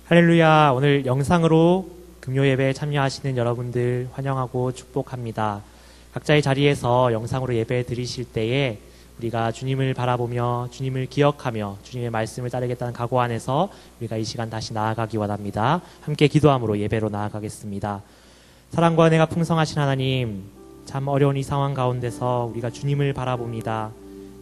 할렐루야. 오늘 영상으로 금요 예배에 참여하시는 여러분들 환영하고 축복합니다. 각자의 자리에서 영상으로 예배 드리실 때에 우리가 주님을 바라보며 주님을 기억하며 주님의 말씀을 따르겠다는 각오 안에서 우리가 이 시간 다시 나아가기 원합니다. 함께 기도함으로 예배로 나아가겠습니다. 사랑과 은혜가 풍성하신 하나님, 참 어려운 이 상황 가운데서 우리가 주님을 바라봅니다.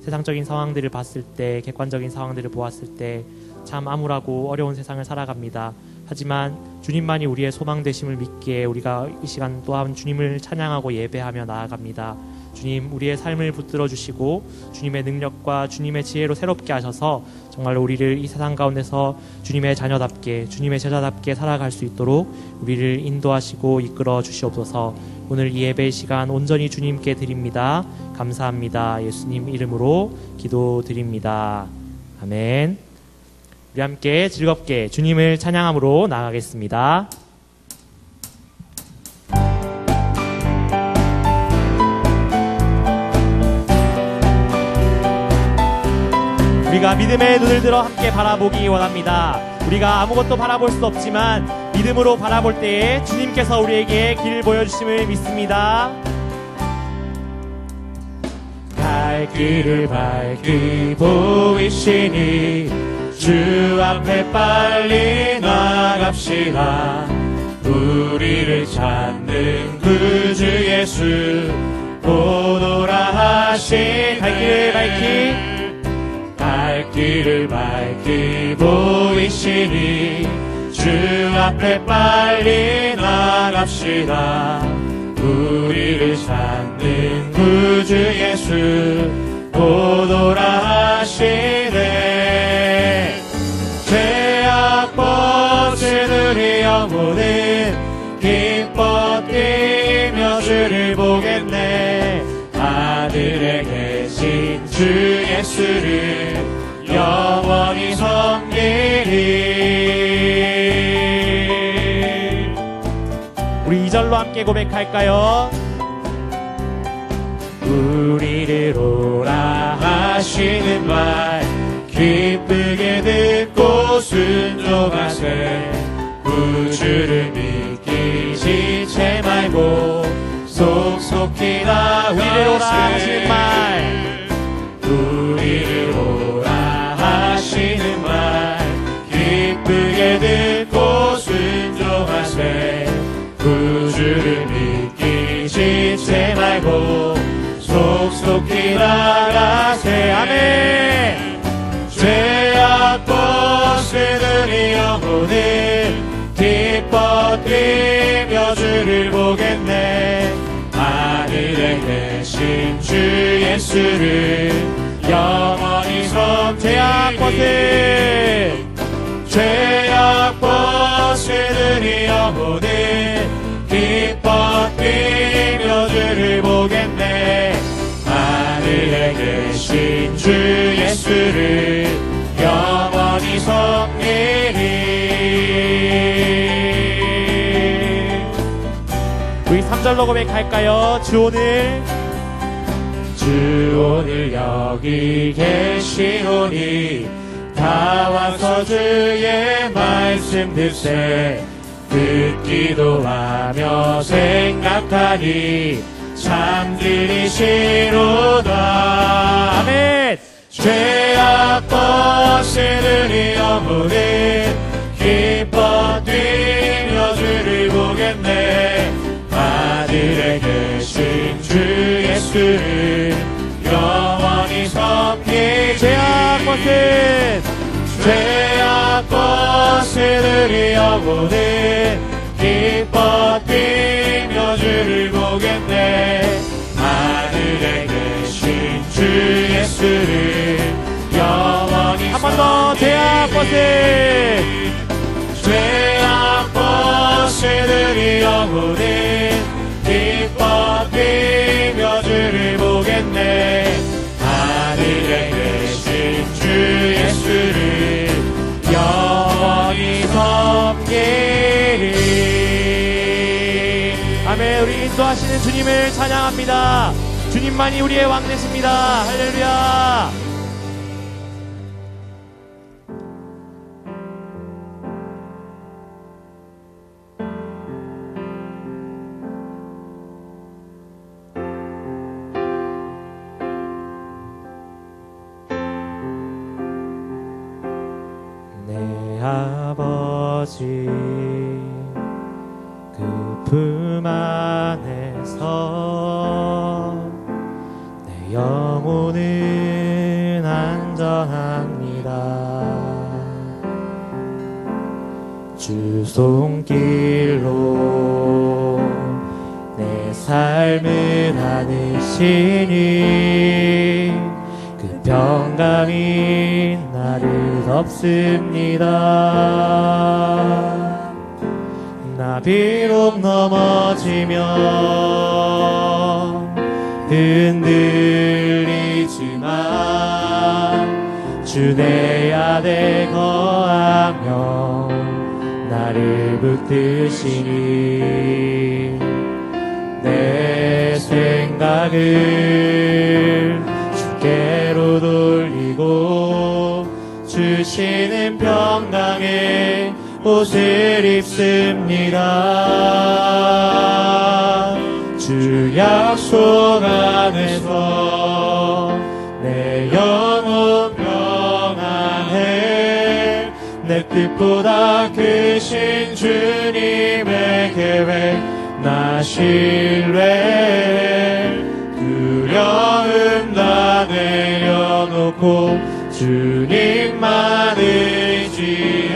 세상적인 상황들을 봤을 때, 객관적인 상황들을 보았을 때 참 암울하고 어려운 세상을 살아갑니다. 하지만 주님만이 우리의 소망 되심을 믿기에 우리가 이 시간 또한 주님을 찬양하고 예배하며 나아갑니다. 주님, 우리의 삶을 붙들어 주시고 주님의 능력과 주님의 지혜로 새롭게 하셔서 정말로 우리를 이 세상 가운데서 주님의 자녀답게, 주님의 제자답게 살아갈 수 있도록 우리를 인도하시고 이끌어 주시옵소서. 오늘 이 예배 시간 온전히 주님께 드립니다. 감사합니다. 예수님 이름으로 기도드립니다. 아멘. 우리 함께 즐겁게 주님을 찬양함으로 나아가겠습니다. 우리가 믿음의 눈을 들어 함께 바라보기 원합니다. 우리가 아무것도 바라볼 수 없지만 믿음으로 바라볼 때에 주님께서 우리에게 길을 보여주심을 믿습니다. 갈 길을 밝히 보이시니 주 앞에 빨리 나갑시다. 우리를 찾는 구주 예수 오노라 하신 갈 길을 밝히 보이시니 주 앞에 빨리 나갑시다. 우리를 찾는 구주 예수 오노라 하시네. 죄악 벗은 우리 영혼은 기뻐 뛰며 주를 보겠네. 하늘에 계신 주 예수를 영원히 섬기리. 우리 2절로 함께 고백할까요? 우리를 오라 하시는 말 기쁘게 듣고 순종하세. 구주를 믿기 지체 말고 속속히 우리를 오라 하시는 나아가세. 우리를 오라 하시는 말 기쁘게 듣고 순종하세. 구주를 믿기 지체 말고 속속히 나가세. 아멘. 죄악 벗은 우리 영혼은 기뻐 뛰며 주를 보겠네. 하늘에 계신 주 예수를 영원히 죄악 벗은 우리 영혼은 기뻐 뛰며 주를 보겠네. 하늘에 계신 주 예수를 영원히 섬기리. 우리 3절로 고백할까요? 주 오늘 여기 계시오니 다 와서 주의 말씀 듣세. 듣기도 하며 생각하니 참 들이시로다. 아멘. 죄악 벗은 우리 영혼은 기뻐 뛰며 주를 보겠네. 하늘에 계신 주 예수를 영원히 섬기리. 죄악 벗은 우리 영혼은 기뻐 뛰며 주를 보겠네. 하늘에 계신 주 예수를 영원히 한 번 더. 죄악 벗은 우리 영혼은 기뻐 뛰며 주를 보겠네. 하늘에 계신 주 예수를 영원히 섬기리. 아멘. 우리 인도하시는 주님을 찬양합니다. 주님만이 우리의 왕 되십니다. 할렐루야. 아버지 그 품 안에서 내 영혼은 안전합니다. 주 손길로 내 삶을 안으시니 그 평강이 나를 덮습니다. 나 비록 넘어지면 흔들리지만 주 내 안에 거하며 나를 붙드시니 내 생각을 주께로 돌리고 주시는 평강의 옷을 입습니다. 주 약속 안에서 내 영혼 평안해. 내 뜻보다 크신 주님의 계획 나 신뢰. 두려움 다 내려놓고 주님만 의지해.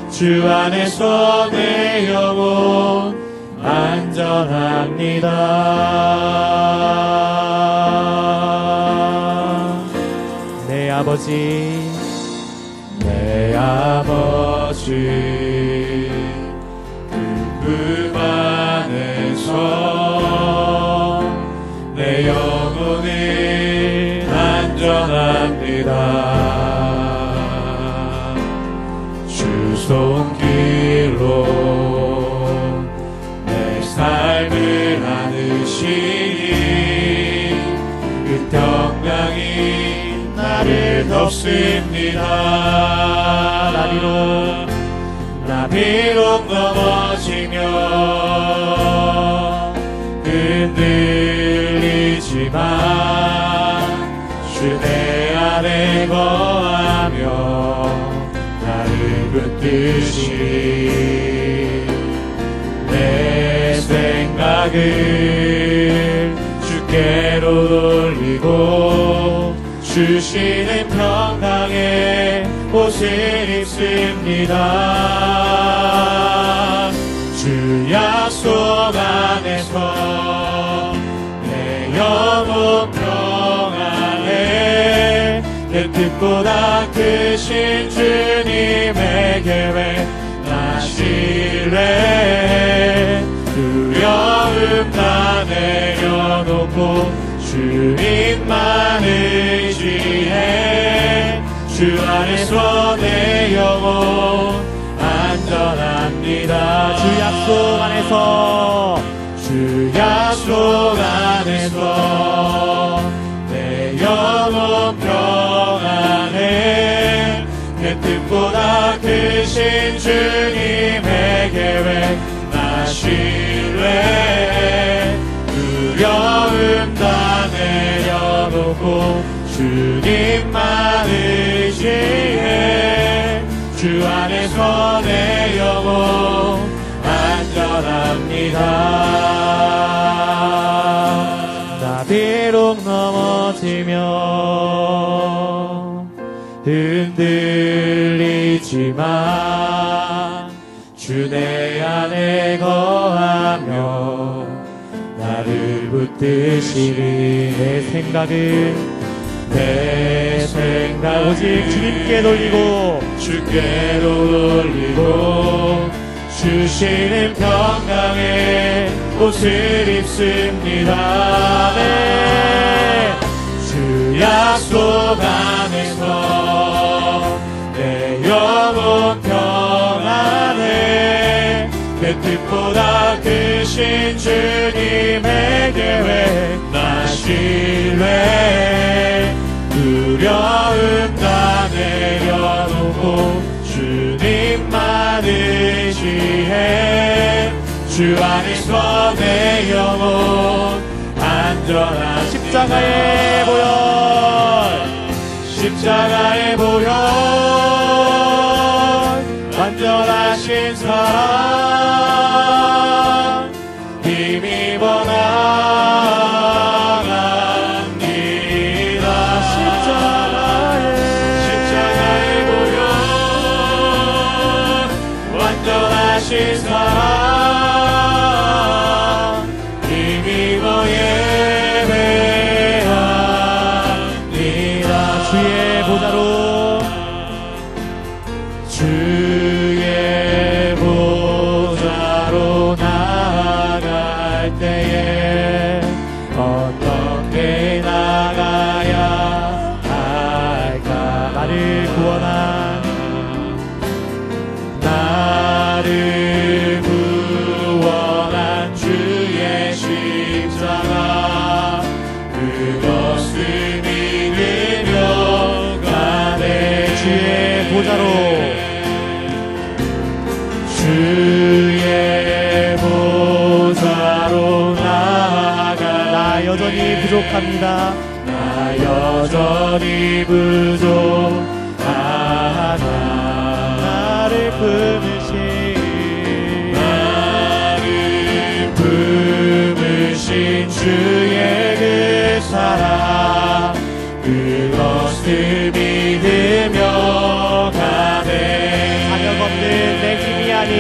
주 안에서 내 영혼 안전합니다. 내 아버지 그 안에서 내 영혼은 안전합니다. 주 손길로 내 삶을 안으시니 그 평강이 나를 덮습니다. 나 비록 넘어지면 흔들리지만 주 내 안에 거하며 나를 붙드시니 내 생각을 주께로 돌리고 주시는 평강의 옷을 입습니다. 주 약속 안에서 내 영혼 평안해. 내 뜻보다 크신 주님의 계획 나 신뢰. 두려움 다 내려놓고 주님만 의지해. 주 안에서 내 영혼 안전합니다. 주 약속 안에서 내 영혼 평안해. 내 뜻보다 크신 주님의 계획 나 신뢰. 두려움 다 내려놓고 주님만 의지해. 주 안에서 내 영혼 안전합니다. 나 비록 넘어지면 흔들리지만 주 내 안에 거하며 나를 붙드시니 내 생각 오직 주님께 돌리고 주시는 평강의 옷을 입습니다. 네. 주 약속 안에서 내 영혼 평안해. 내 뜻보다 크신 주님의 계획 나 신뢰. 두려움 다 내려놓고 주님만 의지해. 주 안에서 내 영혼 안전한 십자가의 보혈 사랑 힘입어 나갑니다. 십자가의 보혈 완전하신 사랑 힘입어 예배합니다. 주의 보좌로 주의 보좌로 나아갈 때에 어떻게 나가야 할까? 나를 구원한 주의 십자가 그것을 믿으며 가네. 주의 보좌로 주의 보좌로 나아가. 나 여전히 부족합니다. 나 여전히 부족하다. 나를 품으신 주의 그 사랑 그것을 믿으며 가네. 자격 없는 내 힘이 아닌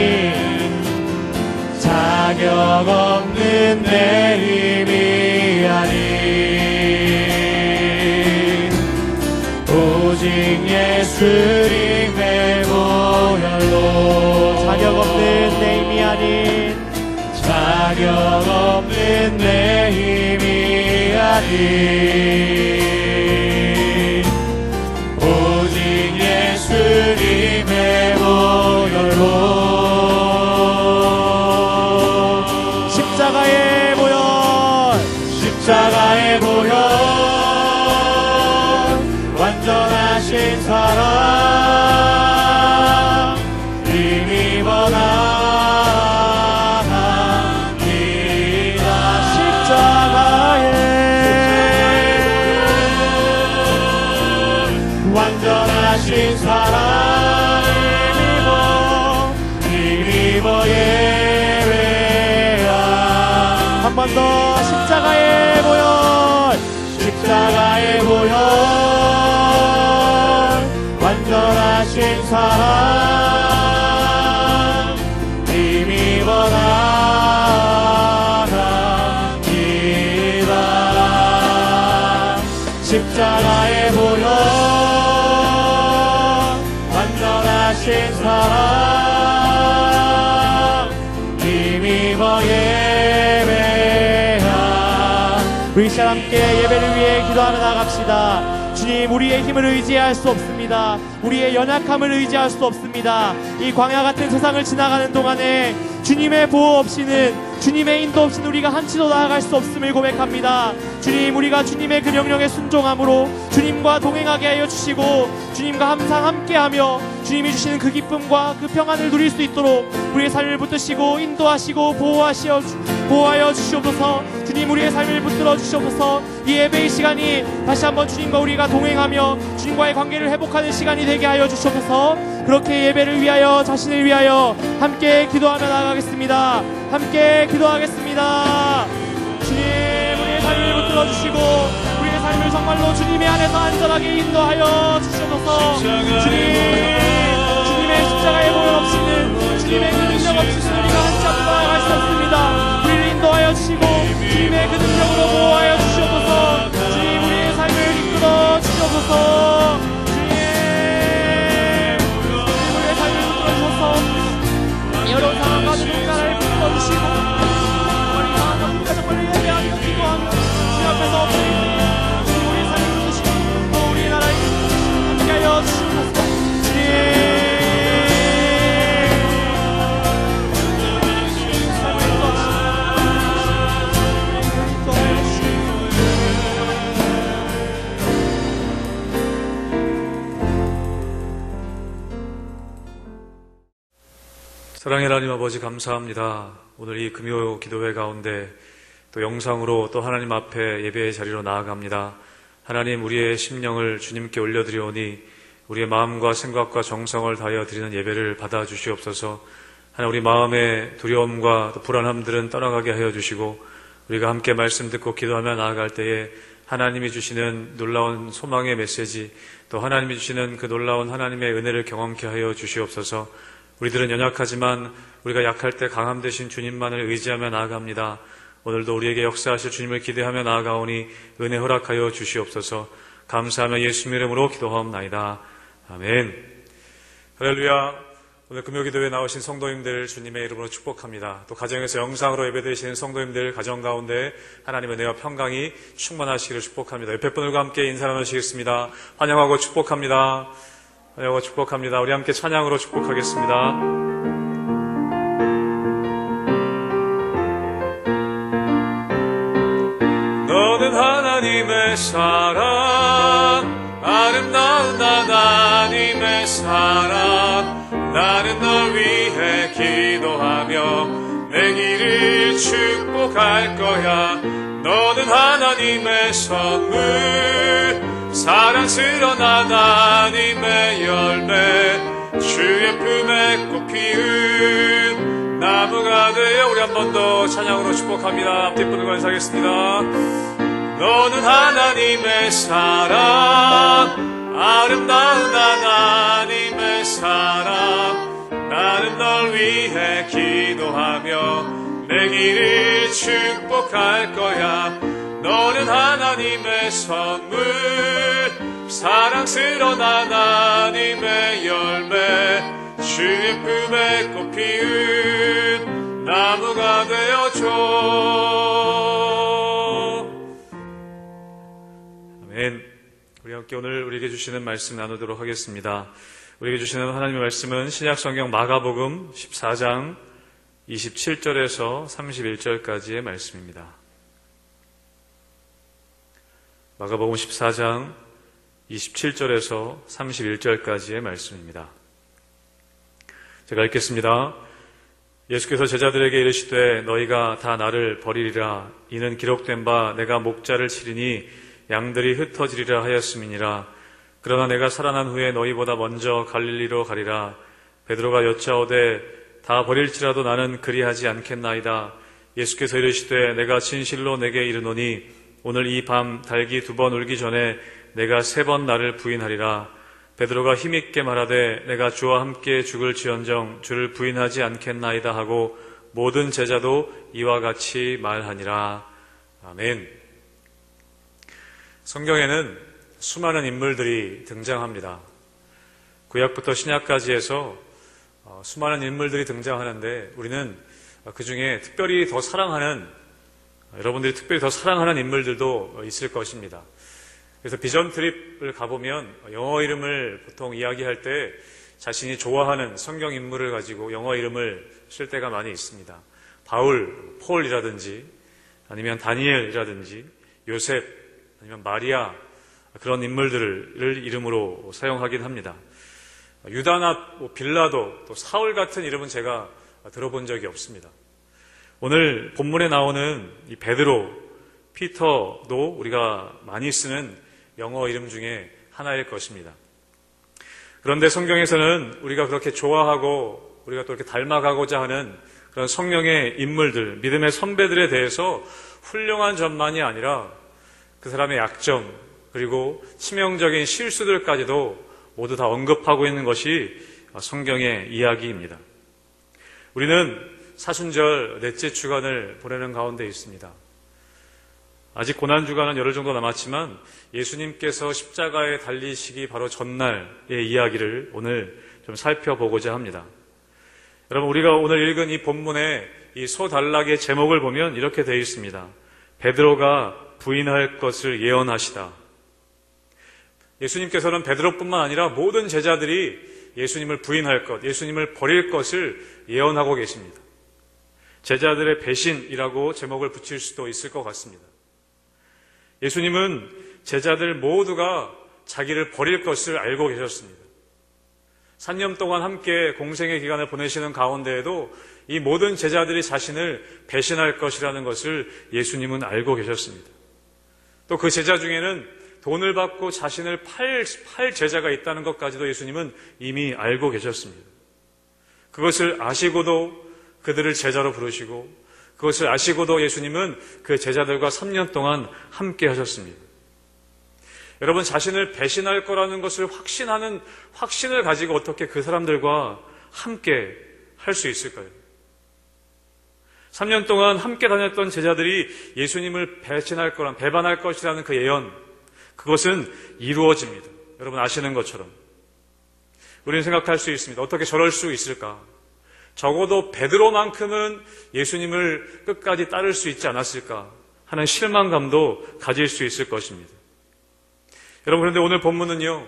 자격 없는 내 힘이 아닌 오직 예수님의 보혈로. 자격 없는 내 힘이 아닌 자격 없는 내 힘이 아닌 오직 예수님의 보혈로. 십자가의 보혈 십자가의 보혈 완전하신 사랑 힘입어 완전하신 사랑 힘입어 예배야. 한 번 더 십자가의 보혈 십자가의 보혈 완전하신 사랑 힘입어 나갑니다. 십자가의 보혈 완전하신 사랑 힘입어 예배하. 우리 시간 함께 예배를 위해 기도하며 나갑시다. 주님, 우리의 힘을 의지할 수 없습니다. 우리의 연약함을 의지할 수 없습니다. 이 광야 같은 세상을 지나가는 동안에 주님의 보호 없이는, 주님의 인도 없이는 우리가 한치도 나아갈 수 없음을 고백합니다. 주님, 우리가 주님의 그 명령에 순종함으로 주님과 동행하게 하여 주시고 주님과 항상 함께하며 주님이 주시는 그 기쁨과 그 평안을 누릴 수 있도록 우리의 삶을 붙드시고 인도하시고 보호하여 주시옵소서. 주님, 우리의 삶을 붙들어 주시옵소서. 이 예배의 시간이 다시 한번 주님과 우리가 동행하며 주님과의 관계를 회복하는 시간이 되게 하여 주시옵소서. 그렇게 예배를 위하여, 자신을 위하여 함께 기도하며 나가겠습니다. 함께 기도하겠습니다. 주님, 우리의 삶을 붙들어 주시고 우리의 삶을 정말로 주님의 안에서 안전하게 인도하여 주시옵소서. 주님의 십자가의 보혈 없이는, 주님의 그 능력 없이는 우리가 한치 앞으로 나아갈 수 없습니다. 우리를 인도하여 주시고 주님의 그 능력으로 보호하여 주시옵소서. 주님, 우리의 삶을 이끌어 주시옵소서. 주님, 우리의 삶을 붙들어 주셔서 여러 상황 가운데 누군가를 붙들어 주시고 우리 상황 가운데 정말 예배하며 기도하며 주님 앞에서 엎드리니 주님, 우리의 삶을 붙드시고 또 우리의 나라의 함께하여 주시옵소서. 주님, 사랑의 하나님 아버지, 감사합니다. 오늘 이 금요 기도회 가운데 또 영상으로 또 하나님 앞에 예배의 자리로 나아갑니다. 하나님, 우리의 심령을 주님께 올려드리오니 우리의 마음과 생각과 정성을 다하여 드리는 예배를 받아주시옵소서. 하나님 우리 마음의 두려움과 또 불안함들은 떠나가게 하여 주시고 우리가 함께 말씀 듣고 기도하며 나아갈 때에 하나님이 주시는 놀라운 소망의 메시지 또 하나님이 주시는 그 놀라운 하나님의 은혜를 경험케 하여 주시옵소서. 우리들은 연약하지만 우리가 약할 때 강함 되신 주님만을 의지하며 나아갑니다. 오늘도 우리에게 역사하실 주님을 기대하며 나아가오니 은혜 허락하여 주시옵소서. 감사하며 예수 이름으로 기도하옵나이다. 아멘. 할렐루야. 오늘 금요기도에 나오신 성도님들 주님의 이름으로 축복합니다. 또 가정에서 영상으로 예배드리시는 성도님들 가정 가운데 하나님의 은혜와 평강이 충만하시기를 축복합니다. 옆에 분들과 함께 인사 나누시겠습니다. 환영하고 축복합니다. 환영하고 축복합니다. 우리 함께 찬양으로 축복하겠습니다. 너는 하나님의 사랑, 아름다운 하나님의 사랑, 나는 널 위해 기도하며 내 길을 축복할 거야. 너는 하나님의 선물, 사랑스러운 하나님의 열매, 주의 품에 꽃 피운 나무가 되어. 우리 한 번 더 찬양으로 축복합니다. 앞뒤 분들과 인사하겠습니다. 너는 하나님의 사랑, 아름다운 하나님의 사랑, 나는 널 위해 기도하며 내 길을 축복할 거야. 너는 하나님의 선물, 사랑스러운 하나님의 열매, 주의 품에 꽃 피운 나무가 되어줘. 아멘. 우리 함께 오늘 우리에게 주시는 말씀 나누도록 하겠습니다. 우리에게 주시는 하나님의 말씀은 신약성경 마가복음 14장 27절에서 31절까지의 말씀입니다. 마가복음 14장 27절에서 31절까지의 말씀입니다. 제가 읽겠습니다. 예수께서 제자들에게 이르시되 너희가 다 나를 버리리라. 이는 기록된 바 내가 목자를 치리니 양들이 흩어지리라 하였음이니라. 그러나 내가 살아난 후에 너희보다 먼저 갈릴리로 가리라. 베드로가 여짜오되 다 버릴지라도 나는 그리하지 않겠나이다. 예수께서 이르시되 내가 진실로 내게 이르노니 오늘 이 밤 닭이 2번 울기 전에 내가 3번 나를 부인하리라. 베드로가 힘있게 말하되 내가 주와 함께 죽을지언정 주를 부인하지 않겠나이다 하고 모든 제자도 이와 같이 말하니라. 아멘. 성경에는 수많은 인물들이 등장합니다. 구약부터 신약까지 해서 수많은 인물들이 등장하는데 우리는 그 중에 특별히 더 사랑하는, 여러분들이 특별히 더 사랑하는 인물들도 있을 것입니다. 그래서 비전 트립을 가보면 영어 이름을 보통 이야기할 때 자신이 좋아하는 성경 인물을 가지고 영어 이름을 쓸 때가 많이 있습니다. 바울, 폴이라든지 아니면 다니엘이라든지 요셉, 아니면 마리아, 그런 인물들을 이름으로 사용하긴 합니다. 유다나 빌라도, 또 사울 같은 이름은 제가 들어본 적이 없습니다. 오늘 본문에 나오는 이 베드로, 피터도 우리가 많이 쓰는 영어 이름 중에 하나일 것입니다. 그런데 성경에서는 우리가 그렇게 좋아하고 우리가 또 이렇게 닮아가고자 하는 그런 성령의 인물들, 믿음의 선배들에 대해서 훌륭한 점만이 아니라 그 사람의 약점, 그리고 치명적인 실수들까지도 모두 다 언급하고 있는 것이 성경의 이야기입니다. 우리는 사순절 넷째 주간을 보내는 가운데 있습니다. 아직 고난주간은 열흘 정도 남았지만 예수님께서 십자가에 달리시기 바로 전날의 이야기를 오늘 좀 살펴보고자 합니다. 여러분, 우리가 오늘 읽은 이 본문의 이 소단락의 제목을 보면 이렇게 되어 있습니다. 베드로가 부인할 것을 예언하시다. 예수님께서는 베드로뿐만 아니라 모든 제자들이 예수님을 부인할 것, 예수님을 버릴 것을 예언하고 계십니다. 제자들의 배신이라고 제목을 붙일 수도 있을 것 같습니다. 예수님은 제자들 모두가 자기를 버릴 것을 알고 계셨습니다. 3년 동안 함께 공생의 기간을 보내시는 가운데에도 이 모든 제자들이 자신을 배신할 것이라는 것을 예수님은 알고 계셨습니다. 또 그 제자 중에는 돈을 받고 자신을 팔 제자가 있다는 것까지도 예수님은 이미 알고 계셨습니다. 그것을 아시고도 그들을 제자로 부르시고 그것을 아시고도 예수님은 그 제자들과 3년 동안 함께 하셨습니다. 여러분, 자신을 배신할 거라는 것을 확신하는 확신을 가지고 어떻게 그 사람들과 함께 할 수 있을까요? 3년 동안 함께 다녔던 제자들이 예수님을 배반할 것이라는 그 예언, 그것은 이루어집니다. 여러분 아시는 것처럼. 우리는 생각할 수 있습니다. 어떻게 저럴 수 있을까? 적어도 베드로만큼은 예수님을 끝까지 따를 수 있지 않았을까 하는 실망감도 가질 수 있을 것입니다. 여러분, 그런데 오늘 본문은요,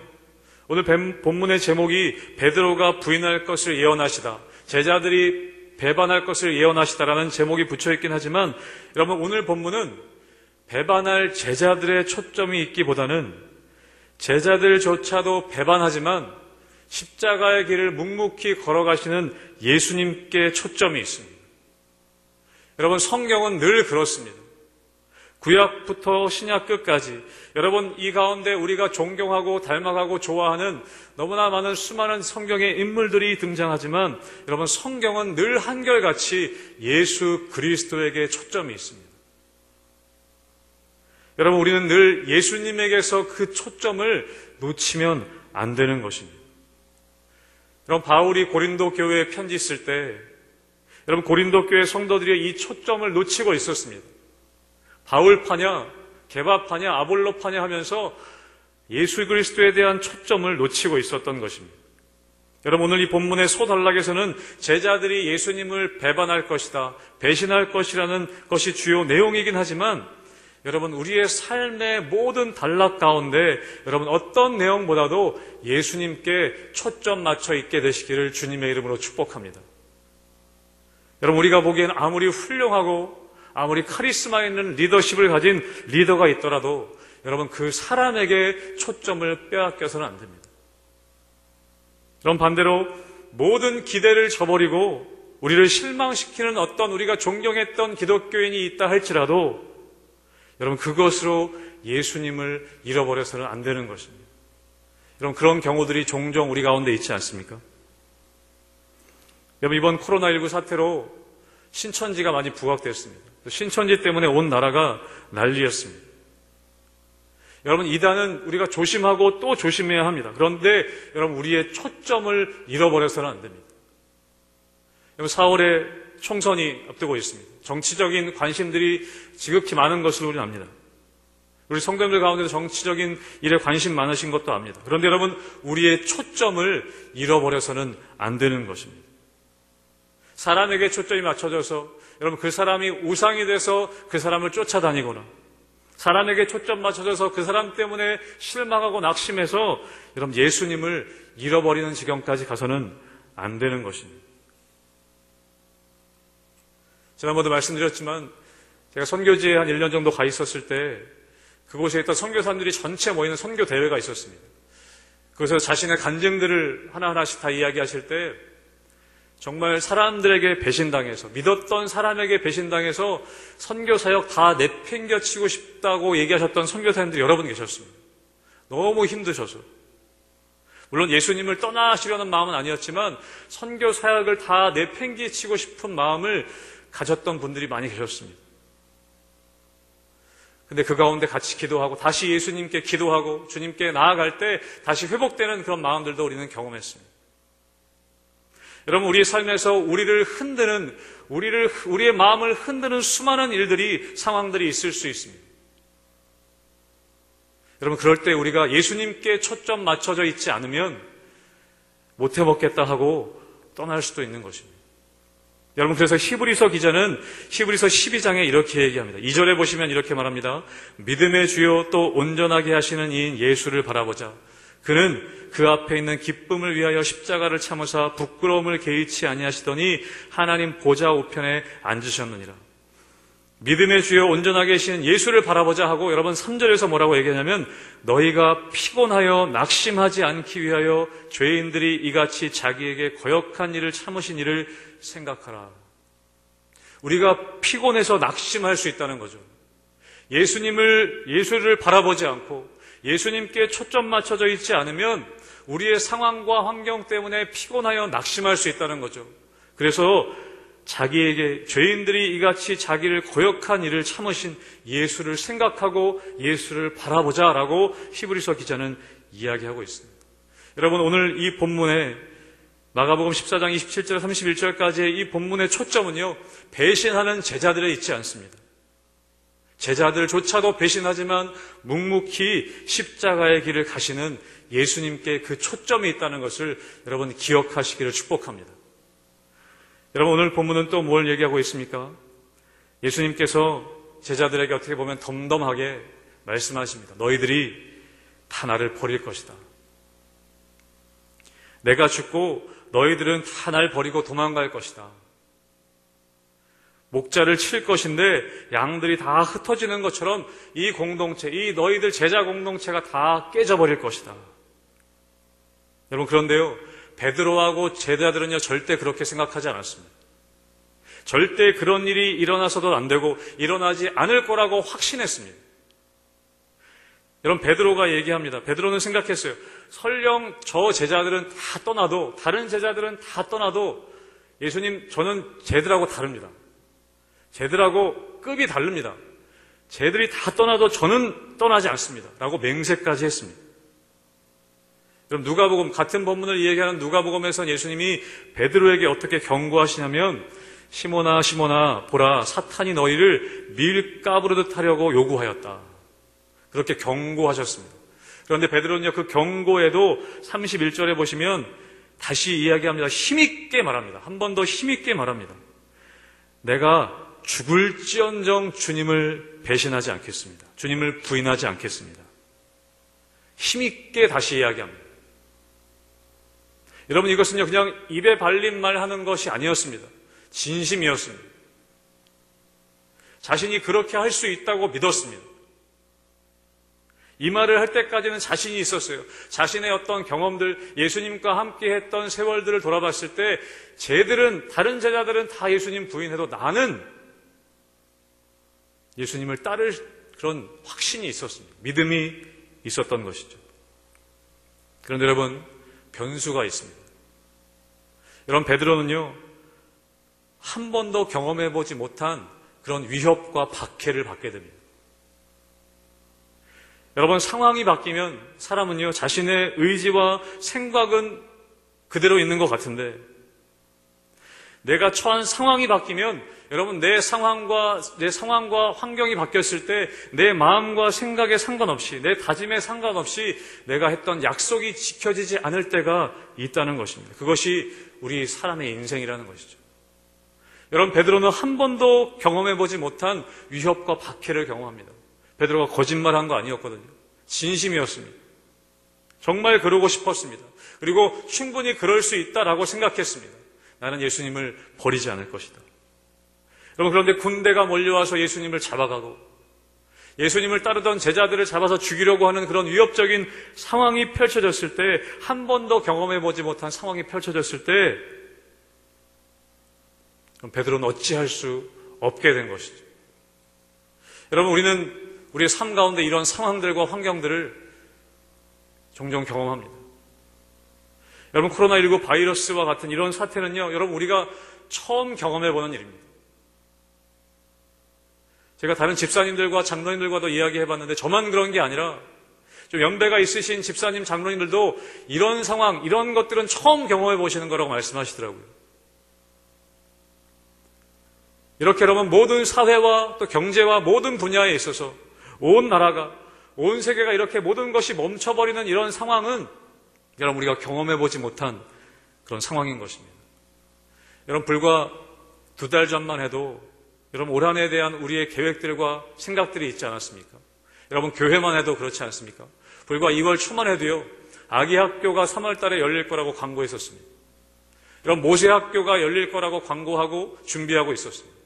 오늘 본문의 제목이 베드로가 부인할 것을 예언하시다, 제자들이 배반할 것을 예언하시다라는 제목이 붙여있긴 하지만, 여러분 오늘 본문은 배반할 제자들의 초점이 있기보다는 제자들조차도 배반하지만 십자가의 길을 묵묵히 걸어가시는 예수님께 초점이 있습니다. 여러분, 성경은 늘 그렇습니다. 구약부터 신약 끝까지 여러분, 이 가운데 우리가 존경하고 닮아가고 좋아하는 너무나 많은 수많은 성경의 인물들이 등장하지만 여러분, 성경은 늘 한결같이 예수 그리스도에게 초점이 있습니다. 여러분, 우리는 늘 예수님에게서 그 초점을 놓치면 안 되는 것입니다. 여러분, 바울이 고린도 교회에 편지 쓸 때 여러분, 고린도 교회 성도들이 이 초점을 놓치고 있었습니다. 바울파냐, 게바파냐, 아볼로파냐 하면서 예수 그리스도에 대한 초점을 놓치고 있었던 것입니다. 여러분, 오늘 이 본문의 소단락에서는 제자들이 예수님을 배반할 것이다, 배신할 것이라는 것이 주요 내용이긴 하지만 여러분, 우리의 삶의 모든 단락 가운데 여러분 어떤 내용보다도 예수님께 초점 맞춰 있게 되시기를 주님의 이름으로 축복합니다. 여러분, 우리가 보기엔 아무리 훌륭하고 아무리 카리스마 있는 리더십을 가진 리더가 있더라도 여러분, 그 사람에게 초점을 빼앗겨서는 안 됩니다. 그럼 반대로 모든 기대를 저버리고 우리를 실망시키는 어떤 우리가 존경했던 기독교인이 있다 할지라도 여러분, 그것으로 예수님을 잃어버려서는 안 되는 것입니다. 여러분, 그런 경우들이 종종 우리 가운데 있지 않습니까? 여러분, 이번 코로나19 사태로 신천지가 많이 부각됐습니다. 신천지 때문에 온 나라가 난리였습니다. 여러분, 이단은 우리가 조심하고 또 조심해야 합니다. 그런데 여러분, 우리의 초점을 잃어버려서는 안 됩니다. 여러분, 4월에 총선이 앞두고 있습니다. 정치적인 관심들이 지극히 많은 것을 우리는 압니다. 우리 성도님들 가운데도 정치적인 일에 관심 많으신 것도 압니다. 그런데 여러분, 우리의 초점을 잃어버려서는 안 되는 것입니다. 사람에게 초점이 맞춰져서 여러분, 그 사람이 우상이 돼서 그 사람을 쫓아다니거나 사람에게 초점 맞춰져서 그 사람 때문에 실망하고 낙심해서 여러분, 예수님을 잃어버리는 지경까지 가서는 안 되는 것입니다. 지난번도 말씀드렸지만 제가 선교지에 한 1년 정도 가 있었을 때 그곳에 있던 선교사님들이 전체 모이는 선교 대회가 있었습니다. 그래서 자신의 간증들을 하나하나씩 다 이야기하실 때 정말 사람들에게 배신당해서, 믿었던 사람에게 배신당해서 선교사역 다 내팽겨치고 싶다고 얘기하셨던 선교사님들이 여러 분 계셨습니다. 너무 힘드셔서. 물론 예수님을 떠나시려는 마음은 아니었지만 선교사역을 다 내팽개치고 싶은 마음을 가졌던 분들이 많이 계셨습니다. 근데 그 가운데 같이 기도하고 다시 예수님께 기도하고 주님께 나아갈 때 다시 회복되는 그런 마음들도 우리는 경험했습니다. 여러분, 우리의 삶에서 우리를 흔드는, 우리의 마음을 흔드는 수많은 일들이, 상황들이 있을 수 있습니다. 여러분, 그럴 때 우리가 예수님께 초점 맞춰져 있지 않으면 못 해먹겠다 하고 떠날 수도 있는 것입니다. 여러분, 그래서 히브리서 기자는 히브리서 12장에 이렇게 얘기합니다. 2절에 보시면 이렇게 말합니다. 믿음의 주요 또 온전하게 하시는 이인 예수를 바라보자. 그는 그 앞에 있는 기쁨을 위하여 십자가를 참으사 부끄러움을 개의치 아니하시더니 하나님 보좌 우편에 앉으셨느니라. 믿음의 주여 온전하게 계신 예수를 바라보자 하고 여러분 3절에서 뭐라고 얘기하냐면 너희가 피곤하여 낙심하지 않기 위하여 죄인들이 이같이 자기에게 거역한 일을 참으신 일을 생각하라. 우리가 피곤해서 낙심할 수 있다는 거죠. 예수를 바라보지 않고 예수님께 초점 맞춰져 있지 않으면 우리의 상황과 환경 때문에 피곤하여 낙심할 수 있다는 거죠. 그래서 자기에게 죄인들이 이같이 자기를 거역한 일을 참으신 예수를 생각하고 예수를 바라보자라고 히브리서 기자는 이야기하고 있습니다. 여러분, 오늘 이 본문에 마가복음 14장 27절 31절까지의 이 본문의 초점은요, 배신하는 제자들에 있지 않습니다. 제자들조차도 배신하지만 묵묵히 십자가의 길을 가시는 예수님께 그 초점이 있다는 것을 여러분 기억하시기를 축복합니다. 여러분, 오늘 본문은 또 뭘 얘기하고 있습니까? 예수님께서 제자들에게 어떻게 보면 덤덤하게 말씀하십니다. 너희들이 다 나를 버릴 것이다. 내가 죽고 너희들은 다 날 버리고 도망갈 것이다. 목자를 칠 것인데 양들이 다 흩어지는 것처럼 이 공동체, 이 너희들 제자 공동체가 다 깨져버릴 것이다. 여러분, 그런데요, 베드로하고 제자들은요 절대 그렇게 생각하지 않았습니다. 절대 그런 일이 일어나서도 안 되고 일어나지 않을 거라고 확신했습니다. 여러분, 베드로가 얘기합니다. 베드로는 생각했어요. 설령 저 제자들은 다 떠나도, 다른 제자들은 다 떠나도 예수님, 저는 쟤들하고 다릅니다. 쟤들하고 급이 다릅니다. 쟤들이 다 떠나도 저는 떠나지 않습니다. 라고 맹세까지 했습니다. 그럼 누가복음, 같은 본문을 이야기하는 누가복음에서는 예수님이 베드로에게 어떻게 경고하시냐면, 시몬아 시몬아 보라, 사탄이 너희를 밀가부르듯 하려고 요구하였다. 그렇게 경고하셨습니다. 그런데 베드로는요, 그 경고에도 31절에 보시면 다시 이야기합니다. 힘있게 말합니다. 한 번 더 힘있게 말합니다. 내가 죽을지언정 주님을 배신하지 않겠습니다. 주님을 부인하지 않겠습니다. 힘있게 다시 이야기합니다. 여러분, 이것은요 그냥 입에 발린 말 하는 것이 아니었습니다. 진심이었습니다. 자신이 그렇게 할 수 있다고 믿었습니다. 이 말을 할 때까지는 자신이 있었어요. 자신의 어떤 경험들, 예수님과 함께 했던 세월들을 돌아봤을 때 쟤들은, 다른 제자들은 다 예수님 부인해도 나는 예수님을 따를 그런 확신이 있었습니다. 믿음이 있었던 것이죠. 그런데 여러분, 변수가 있습니다. 여러분, 베드로는요 한 번도 경험해보지 못한 그런 위협과 박해를 받게 됩니다. 여러분, 상황이 바뀌면 사람은요 자신의 의지와 생각은 그대로 있는 것 같은데, 내가 처한 상황이 바뀌면 여러분, 내 상황과 환경이 바뀌었을 때 내 마음과 생각에 상관없이, 내 다짐에 상관없이 내가 했던 약속이 지켜지지 않을 때가 있다는 것입니다. 그것이 우리 사람의 인생이라는 것이죠. 여러분, 베드로는 한 번도 경험해보지 못한 위협과 박해를 경험합니다. 베드로가 거짓말한 거 아니었거든요. 진심이었습니다. 정말 그러고 싶었습니다. 그리고 충분히 그럴 수 있다라고 생각했습니다. 나는 예수님을 버리지 않을 것이다. 여러분, 그런데 군대가 몰려와서 예수님을 잡아가고 예수님을 따르던 제자들을 잡아서 죽이려고 하는 그런 위협적인 상황이 펼쳐졌을 때, 한 번도 경험해보지 못한 상황이 펼쳐졌을 때 베드로는 어찌할 수 없게 된 것이죠. 여러분, 우리는 우리의 삶 가운데 이런 상황들과 환경들을 종종 경험합니다. 여러분, 코로나19 바이러스와 같은 이런 사태는요, 여러분, 우리가 처음 경험해보는 일입니다. 제가 다른 집사님들과 장로님들과도 이야기해봤는데 저만 그런 게 아니라 좀 연배가 있으신 집사님, 장로님들도 이런 상황, 이런 것들은 처음 경험해보시는 거라고 말씀하시더라고요. 이렇게 여러분, 모든 사회와 또 경제와 모든 분야에 있어서 온 나라가, 온 세계가 이렇게 모든 것이 멈춰버리는 이런 상황은 여러분, 우리가 경험해보지 못한 그런 상황인 것입니다. 여러분, 불과 2달 전만 해도 여러분, 올 한 해에 대한 우리의 계획들과 생각들이 있지 않았습니까? 여러분, 교회만 해도 그렇지 않습니까? 불과 2월 초만 해도요, 아기 학교가 3월 달에 열릴 거라고 광고했었습니다. 여러분, 모세 학교가 열릴 거라고 광고하고 준비하고 있었습니다.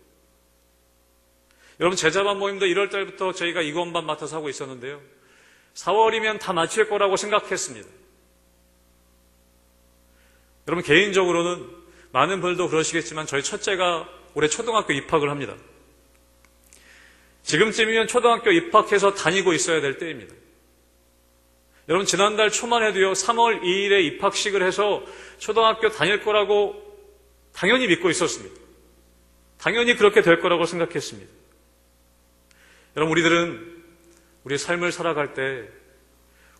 여러분, 제자반 모임도 1월 달부터 저희가 이권반 맡아서 하고 있었는데요, 4월이면 다 마칠 거라고 생각했습니다. 여러분, 개인적으로는 많은 분들도 그러시겠지만 저희 첫째가 올해 초등학교 입학을 합니다. 지금쯤이면 초등학교 입학해서 다니고 있어야 될 때입니다. 여러분, 지난달 초만 해도요, 3월 2일에 입학식을 해서 초등학교 다닐 거라고 당연히 믿고 있었습니다. 당연히 그렇게 될 거라고 생각했습니다. 여러분, 우리들은 우리의 삶을 살아갈 때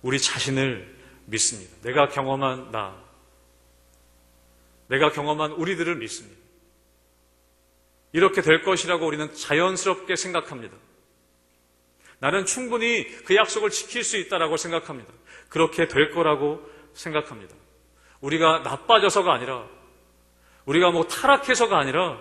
우리 자신을 믿습니다. 내가 경험한 나, 내가 경험한 우리들을 믿습니다. 이렇게 될 것이라고 우리는 자연스럽게 생각합니다. 나는 충분히 그 약속을 지킬 수 있다라고 생각합니다. 그렇게 될 거라고 생각합니다. 우리가 나빠져서가 아니라, 우리가 타락해서가 아니라,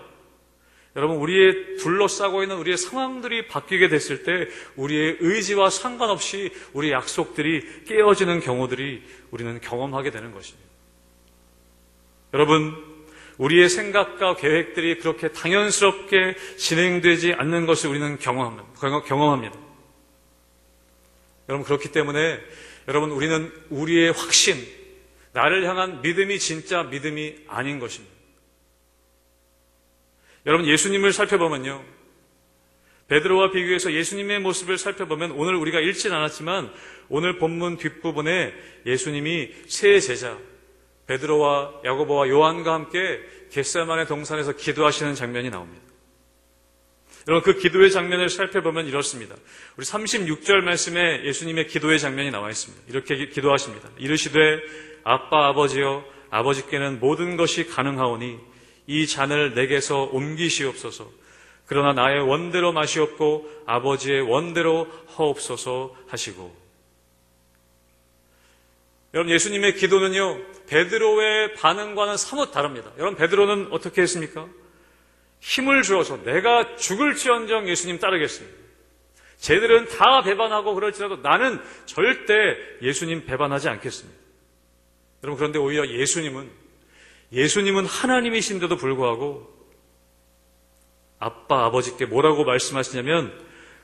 여러분, 우리의 둘러싸고 있는 우리의 상황들이 바뀌게 됐을 때 우리의 의지와 상관없이 우리 약속들이 깨어지는 경우들이 우리는 경험하게 되는 것입니다. 여러분, 우리의 생각과 계획들이 그렇게 당연스럽게 진행되지 않는 것을 우리는 경험합니다. 여러분, 그렇기 때문에 여러분, 우리는 우리의 확신, 나를 향한 믿음이 진짜 믿음이 아닌 것입니다. 여러분, 예수님을 살펴보면요, 베드로와 비교해서 예수님의 모습을 살펴보면 오늘 우리가 읽진 않았지만 오늘 본문 뒷부분에 예수님이 세 제자 베드로와 야고보와 요한과 함께 겟세마네 동산에서 기도하시는 장면이 나옵니다. 여러분, 그 기도의 장면을 살펴보면 이렇습니다. 우리 36절 말씀에 예수님의 기도의 장면이 나와 있습니다. 이렇게 기도하십니다. 이르시되 아빠 아버지여, 아버지께는 모든 것이 가능하오니 이 잔을 내게서 옮기시옵소서. 그러나 나의 원대로 마시옵고 아버지의 원대로 하옵소서 하시고. 여러분, 예수님의 기도는요, 베드로의 반응과는 사뭇 다릅니다. 여러분, 베드로는 어떻게 했습니까? 힘을 주어서 내가 죽을지언정 예수님 따르겠습니다. 쟤들은 다 배반하고 그럴지라도 나는 절대 예수님 배반하지 않겠습니다. 여러분, 그런데 오히려 예수님은 하나님이신데도 불구하고 아빠, 아버지께 뭐라고 말씀하시냐면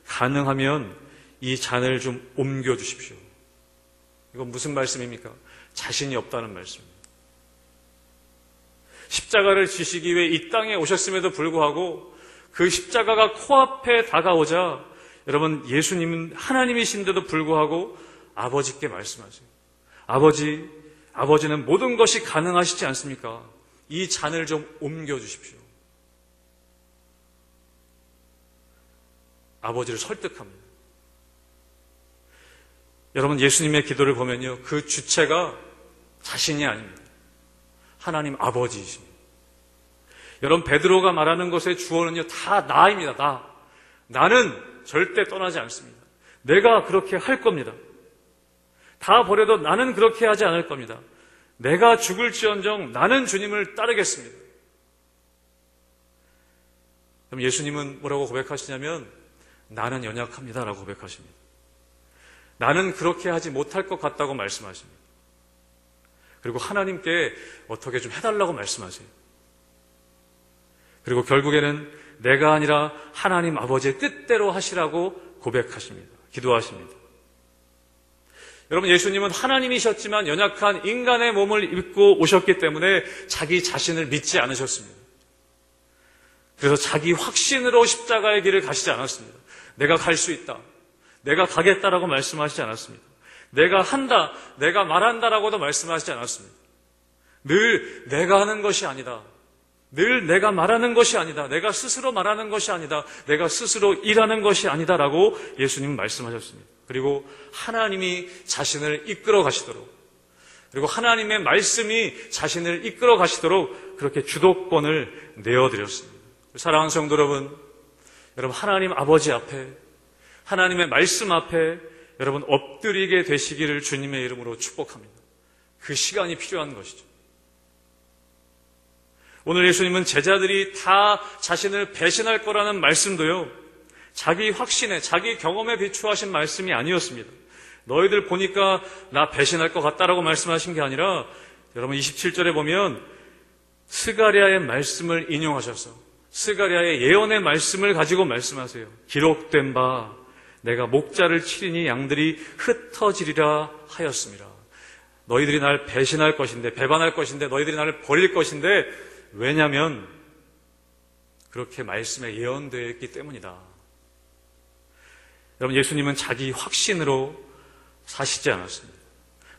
가능하면 이 잔을 좀 옮겨주십시오. 이건 무슨 말씀입니까? 자신이 없다는 말씀입니다. 십자가를 지시기 위해 이 땅에 오셨음에도 불구하고 그 십자가가 코앞에 다가오자 여러분, 예수님은 하나님이신데도 불구하고 아버지께 말씀하세요. 아버지는 모든 것이 가능하시지 않습니까? 이 잔을 좀 옮겨주십시오. 아버지를 설득합니다. 여러분, 예수님의 기도를 보면요, 그 주체가 자신이 아닙니다. 하나님 아버지이십니다. 여러분, 베드로가 말하는 것의 주어는요, 다 나입니다. 나는 절대 떠나지 않습니다. 내가 그렇게 할 겁니다. 다 버려도 나는 그렇게 하지 않을 겁니다. 내가 죽을지언정 나는 주님을 따르겠습니다. 그럼 예수님은 뭐라고 고백하시냐면 나는 연약합니다라고 고백하십니다. 나는 그렇게 하지 못할 것 같다고 말씀하십니다. 그리고 하나님께 어떻게 좀 해달라고 말씀하세요. 그리고 결국에는 내가 아니라 하나님 아버지의 뜻대로 하시라고 고백하십니다. 기도하십니다. 여러분, 예수님은 하나님이셨지만 연약한 인간의 몸을 입고 오셨기 때문에 자기 자신을 믿지 않으셨습니다. 그래서 자기 확신으로 십자가의 길을 가시지 않았습니다. 내가 갈 수 있다, 내가 가겠다라고 말씀하시지 않았습니다. 내가 한다, 내가 말한다라고도 말씀하시지 않았습니다. 늘 내가 하는 것이 아니다, 늘 내가 말하는 것이 아니다, 내가 스스로 말하는 것이 아니다, 내가 스스로 일하는 것이 아니다라고 예수님은 말씀하셨습니다. 그리고 하나님이 자신을 이끌어 가시도록, 그리고 하나님의 말씀이 자신을 이끌어 가시도록 그렇게 주도권을 내어드렸습니다. 사랑하는 성도 여러분, 하나님 아버지 앞에, 하나님의 말씀 앞에 여러분 엎드리게 되시기를 주님의 이름으로 축복합니다. 그 시간이 필요한 것이죠. 오늘 예수님은 제자들이 다 자신을 배신할 거라는 말씀도요, 자기 확신에, 자기 경험에 비추하신 말씀이 아니었습니다. 너희들 보니까 나 배신할 것 같다라고 말씀하신 게 아니라, 여러분 27절에 보면 스가랴의 말씀을 인용하셔서 스가랴의 예언의 말씀을 가지고 말씀하세요. 기록된 바 내가 목자를 치리니 양들이 흩어지리라 하였습니다. 너희들이 날 배신할 것인데, 배반할 것인데, 너희들이 나를 버릴 것인데, 왜냐하면 그렇게 말씀에 예언되어 있기 때문이다. 여러분, 예수님은 자기 확신으로 사시지 않았습니다.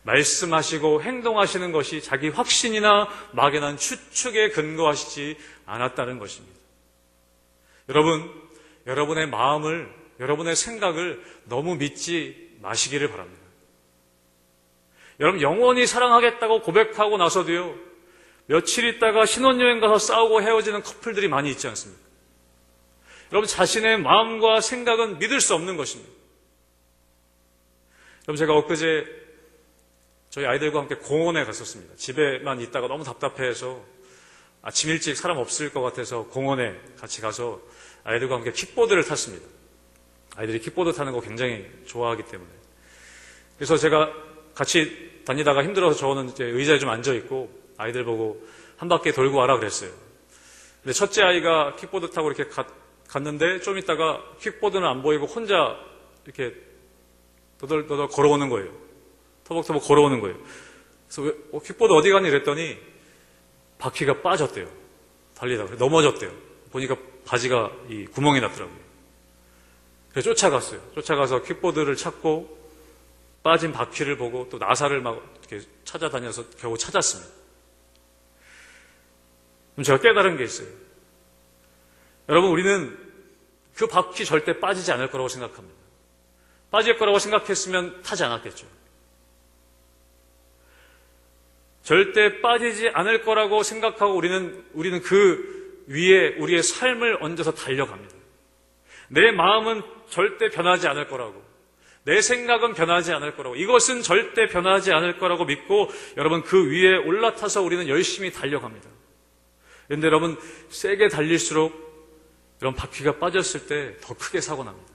말씀하시고 행동하시는 것이 자기 확신이나 막연한 추측에 근거하시지 않았다는 것입니다. 여러분, 여러분의 마음을, 여러분의 생각을 너무 믿지 마시기를 바랍니다. 여러분, 영원히 사랑하겠다고 고백하고 나서도요, 며칠 있다가 신혼여행 가서 싸우고 헤어지는 커플들이 많이 있지 않습니까? 여러분, 자신의 마음과 생각은 믿을 수 없는 것입니다. 여러분, 제가 엊그제 저희 아이들과 함께 공원에 갔었습니다. 집에만 있다가 너무 답답해서 아침 일찍 사람 없을 것 같아서 공원에 같이 가서 아이들과 함께 킥보드를 탔습니다. 아이들이 킥보드 타는 거 굉장히 좋아하기 때문에. 그래서 제가 같이 다니다가 힘들어서 저는 이제 의자에 좀 앉아있고 아이들 보고 한 바퀴 돌고 와라 그랬어요. 근데 첫째 아이가 킥보드 타고 이렇게 갔는데 좀 있다가 킥보드는 안 보이고 혼자 이렇게 너덜너덜 걸어오는 거예요. 터벅터벅 걸어오는 거예요. 그래서 킥보드 어디 가니 그랬더니 바퀴가 빠졌대요. 달리다가 넘어졌대요. 보니까 바지가 이 구멍이 났더라고요. 그래서 쫓아갔어요. 쫓아가서 킥보드를 찾고 빠진 바퀴를 보고 또 나사를 막 이렇게 찾아다녀서 겨우 찾았습니다. 그럼 제가 깨달은 게 있어요. 여러분, 우리는 그 바퀴 절대 빠지지 않을 거라고 생각합니다. 빠질 거라고 생각했으면 타지 않았겠죠. 절대 빠지지 않을 거라고 생각하고 우리는 그 위에 우리의 삶을 얹어서 달려갑니다. 내 마음은 절대 변하지 않을 거라고, 내 생각은 변하지 않을 거라고, 이것은 절대 변하지 않을 거라고 믿고 여러분 그 위에 올라타서 우리는 열심히 달려갑니다. 그런데 여러분, 세게 달릴수록 이런 바퀴가 빠졌을 때 더 크게 사고 납니다.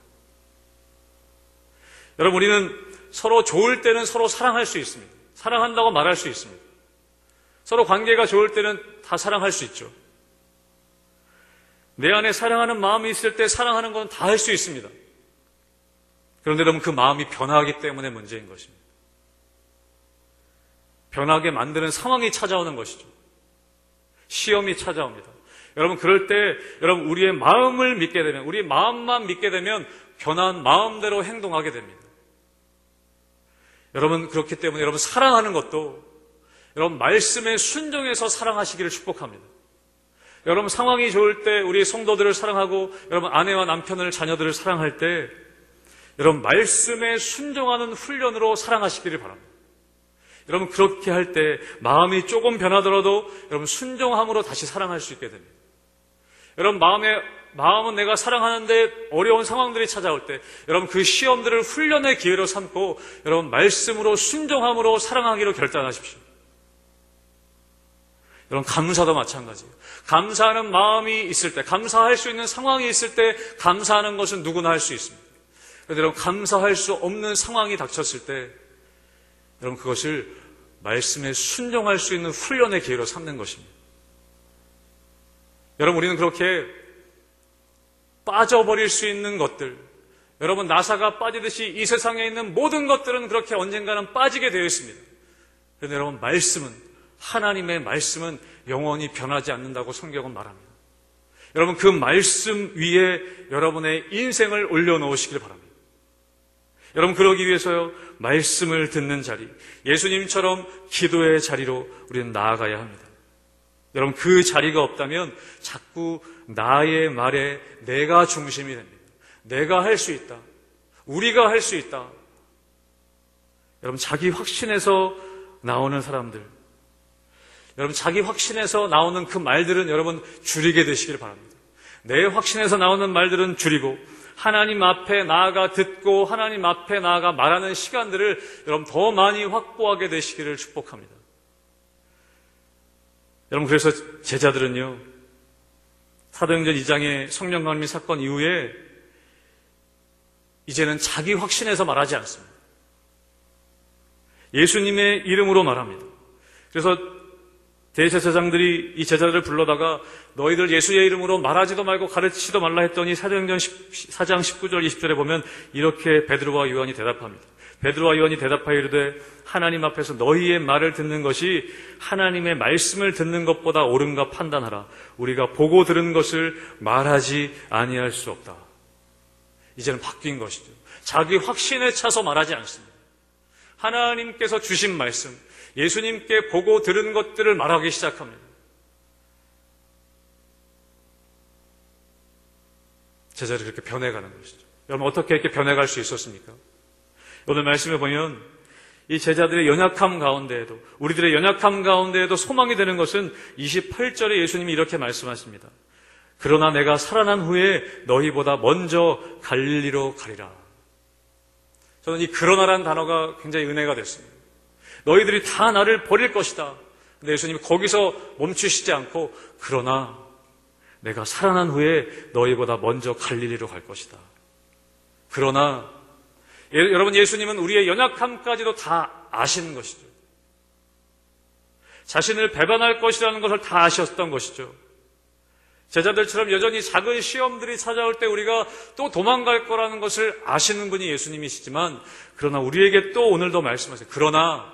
여러분, 우리는 서로 좋을 때는 서로 사랑할 수 있습니다. 사랑한다고 말할 수 있습니다. 서로 관계가 좋을 때는 다 사랑할 수 있죠. 내 안에 사랑하는 마음이 있을 때 사랑하는 건 다 할 수 있습니다. 그런데 여러분, 그 마음이 변하기 때문에 문제인 것입니다. 변하게 만드는 상황이 찾아오는 것이죠. 시험이 찾아옵니다. 여러분, 그럴 때 여러분 우리의 마음을 믿게 되면, 우리 마음만 믿게 되면 변한 마음대로 행동하게 됩니다. 여러분, 그렇기 때문에 여러분 사랑하는 것도 여러분 말씀에 순종해서 사랑하시기를 축복합니다. 여러분, 상황이 좋을 때 우리 성도들을 사랑하고 여러분 아내와 남편을, 자녀들을 사랑할 때 여러분 말씀에 순종하는 훈련으로 사랑하시기를 바랍니다. 여러분, 그렇게 할 때 마음이 조금 변하더라도 여러분 순종함으로 다시 사랑할 수 있게 됩니다. 여러분, 마음은 내가 사랑하는데 어려운 상황들이 찾아올 때 여러분 그 시험들을 훈련의 기회로 삼고 여러분 말씀으로 순종함으로 사랑하기로 결단하십시오. 여러분, 감사도 마찬가지예요. 감사하는 마음이 있을 때, 감사할 수 있는 상황이 있을 때 감사하는 것은 누구나 할 수 있습니다. 그런데 여러분, 감사할 수 없는 상황이 닥쳤을 때 여러분 그것을 말씀에 순종할 수 있는 훈련의 기회로 삼는 것입니다. 여러분, 우리는 그렇게 빠져버릴 수 있는 것들, 여러분 나사가 빠지듯이 이 세상에 있는 모든 것들은 그렇게 언젠가는 빠지게 되어 있습니다. 그런데 여러분, 하나님의 말씀은 영원히 변하지 않는다고 성경은 말합니다. 여러분, 그 말씀 위에 여러분의 인생을 올려놓으시길 바랍니다. 여러분, 그러기 위해서요, 말씀을 듣는 자리, 예수님처럼 기도의 자리로 우리는 나아가야 합니다. 여러분, 그 자리가 없다면 자꾸 나의 말에 내가 중심이 됩니다. 내가 할 수 있다. 우리가 할 수 있다. 여러분, 자기 확신에서 나오는 사람들, 여러분, 자기 확신에서 나오는 그 말들은 여러분 줄이게 되시길 바랍니다. 내 확신에서 나오는 말들은 줄이고 하나님 앞에 나아가 듣고 하나님 앞에 나아가 말하는 시간들을 여러분 더 많이 확보하게 되시기를 축복합니다. 여러분, 그래서 제자들은요, 사도행전 2장의 성령 강림 사건 이후에 이제는 자기 확신에서 말하지 않습니다. 예수님의 이름으로 말합니다. 그래서 대제사장들이 이 제자들을 불러다가 너희들 예수의 이름으로 말하지도 말고 가르치지도 말라 했더니 사도행전 4장 19절 20절에 보면 이렇게 베드로와 요한이 대답합니다. 베드로와 요한이 대답하여 이르되 하나님 앞에서 너희의 말을 듣는 것이 하나님의 말씀을 듣는 것보다 옳은가 판단하라. 우리가 보고 들은 것을 말하지 아니할 수 없다. 이제는 바뀐 것이죠. 자기 확신에 차서 말하지 않습니다. 하나님께서 주신 말씀, 예수님께 보고 들은 것들을 말하기 시작합니다. 제자들이 그렇게 변해가는 것이죠. 여러분, 어떻게 이렇게 변해갈 수 있었습니까? 오늘 말씀에 보면 이 제자들의 연약함 가운데에도, 우리들의 연약함 가운데에도 소망이 되는 것은 28절에 예수님이 이렇게 말씀하십니다. 그러나 내가 살아난 후에 너희보다 먼저 갈릴리로 가리라. 저는 이 그러나라는 단어가 굉장히 은혜가 됐습니다. 너희들이 다 나를 버릴 것이다. 근데 예수님이 거기서 멈추시지 않고 그러나 내가 살아난 후에 너희보다 먼저 갈릴리로 갈 것이다. 그러나 여러분, 예수님은 우리의 연약함까지도 다 아시는 것이죠. 자신을 배반할 것이라는 것을 다 아셨던 것이죠. 제자들처럼 여전히 작은 시험들이 찾아올 때 우리가 또 도망갈 거라는 것을 아시는 분이 예수님이시지만, 그러나 우리에게 또 오늘도 말씀하세요. 그러나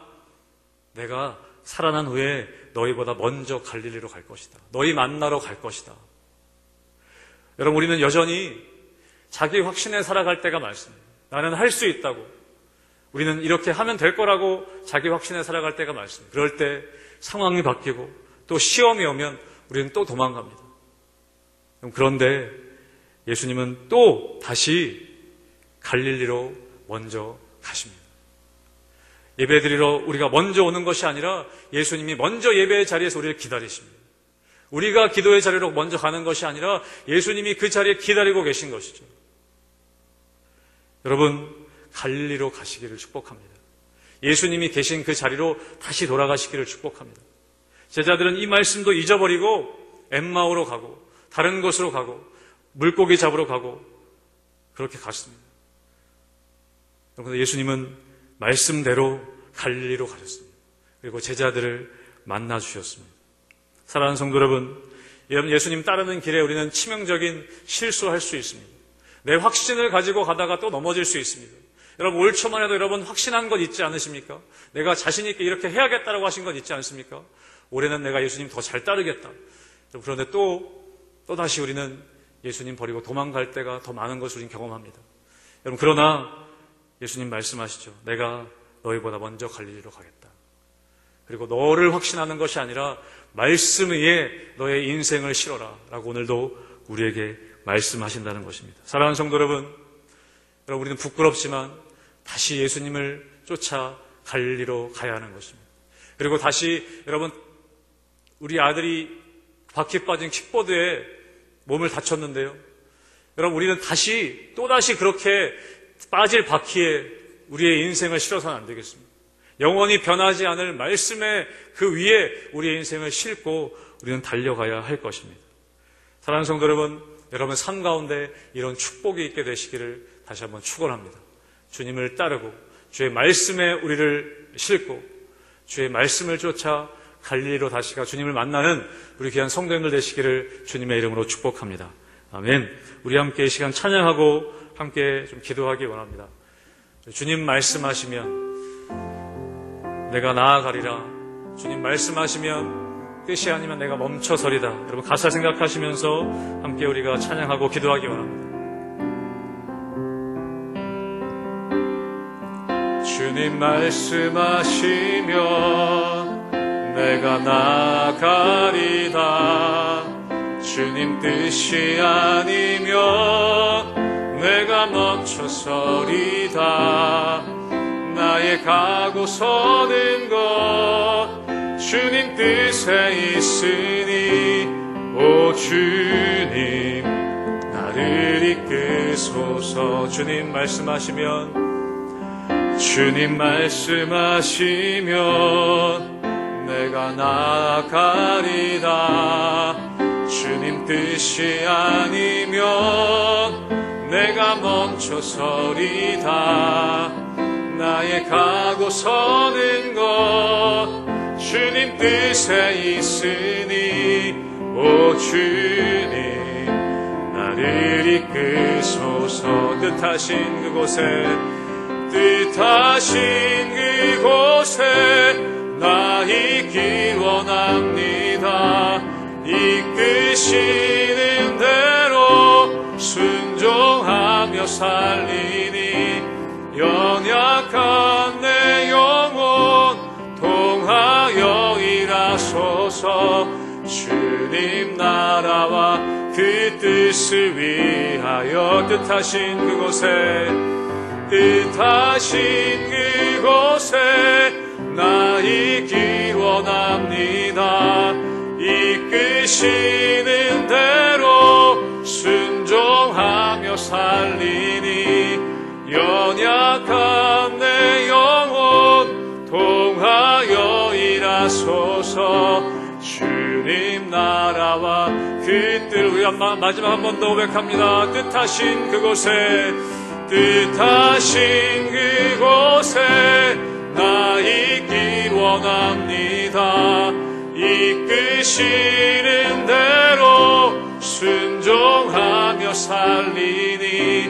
내가 살아난 후에 너희보다 먼저 갈릴리로 갈 것이다. 너희 만나러 갈 것이다. 여러분, 우리는 여전히 자기 확신에 살아갈 때가 많습니다. 나는 할 수 있다고, 우리는 이렇게 하면 될 거라고 자기 확신에 살아갈 때가 많습니다. 그럴 때 상황이 바뀌고 또 시험이 오면 우리는 또 도망갑니다. 그런데 예수님은 또 다시 갈릴리로 먼저 가십니다. 예배드리러 우리가 먼저 오는 것이 아니라 예수님이 먼저 예배의 자리에서 우리를 기다리십니다. 우리가 기도의 자리로 먼저 가는 것이 아니라 예수님이 그 자리에 기다리고 계신 것이죠. 여러분, 갈릴리로 가시기를 축복합니다. 예수님이 계신 그 자리로 다시 돌아가시기를 축복합니다. 제자들은 이 말씀도 잊어버리고 엠마오로 가고 다른 곳으로 가고 물고기 잡으러 가고 그렇게 갔습니다. 그런데 예수님은 말씀대로 갈릴리로 가셨습니다. 그리고 제자들을 만나 주셨습니다. 사랑하는 성도 여러분, 예수님 따르는 길에 우리는 치명적인 실수할 수 있습니다. 내 확신을 가지고 가다가 또 넘어질 수 있습니다. 여러분, 올 초만 해도 여러분 확신한 것 있지 않으십니까? 내가 자신 있게 이렇게 해야겠다라고 하신 것 있지 않습니까? 올해는 내가 예수님 더 잘 따르겠다. 그런데 또 다시 우리는 예수님 버리고 도망갈 때가 더 많은 것을 우리는 경험합니다. 여러분, 그러나 예수님 말씀하시죠. 내가 너희보다 먼저 갈릴리로 가겠다. 그리고 너를 확신하는 것이 아니라 말씀 위에 너의 인생을 실어라 라고 오늘도 우리에게 말씀하신다는 것입니다. 사랑하는 성도 여러분, 우리는 부끄럽지만 다시 예수님을 쫓아 갈릴리로 가야 하는 것입니다. 그리고 다시 여러분, 우리 아들이 바퀴 빠진 킥보드에 몸을 다쳤는데요. 여러분, 우리는 또다시 그렇게 빠질 바퀴에 우리의 인생을 실어서는 안 되겠습니다. 영원히 변하지 않을 말씀의 그 위에 우리의 인생을 싣고 우리는 달려가야 할 것입니다. 사랑하는 성도 여러분, 여러분 삶 가운데 이런 축복이 있게 되시기를 다시 한번 축원합니다. 주님을 따르고 주의 말씀에 우리를 싣고 주의 말씀을 쫓아 갈릴리로 다시가 주님을 만나는 우리 귀한 성도님들 되시기를 주님의 이름으로 축복합니다. 아멘. 우리 함께 이 시간 찬양하고 함께 좀 기도하기 원합니다. 주님 말씀하시면 내가 나아가리라. 주님 말씀하시면 뜻이 아니면 내가 멈춰서리다. 여러분 가사 생각하시면서 함께 우리가 찬양하고 기도하기 원합니다. 주님 말씀하시면 내가 나아가리다. 주님 뜻이 아니면 내가 멈춰서리다. 나의 가고 서는 것 주님 뜻에 있으니 오 주님 나를 이끄소서. 주님 말씀하시면 내가 나아가리다. 주님 뜻이 아니면 내가 멈춰서리다. 나의 가고 서는 것 주님 뜻에 있으니 오 주님 나를 이끄소서. 뜻하신 그곳에 나 있길 원합니다. 이끄시는 대로 순종하며 살리니 연약한 내 이라소서. 주님 나라와 그 뜻을 위하여 뜻하신 그곳에 나 있길 원합니다. 이끄시는 대로 순종하며 살리니 연약한 내 영혼 통하여 일하소서. 주님 나라와 그 뜻, 우리 마지막 한 번 더 고백합니다. 뜻하신 그곳에 나 있길 원합니다. 이끄시는 대로 순종하며 살리니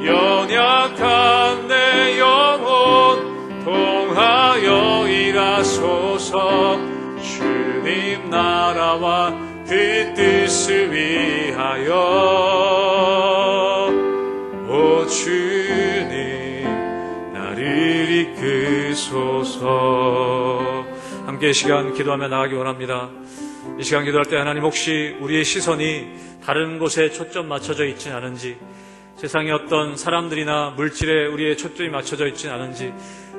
연약한 내 영혼 통하여 일하소서. 주님 나라와 그 뜻을 위하여. 오 주님 나를 이끄소서. 함께 이 시간 기도하며 나가기 원합니다. 이 시간 기도할 때 하나님, 혹시 우리의 시선이 다른 곳에 초점 맞춰져 있진 않은지, 세상의 어떤 사람들이나 물질에 우리의 초점이 맞춰져 있진 않은지,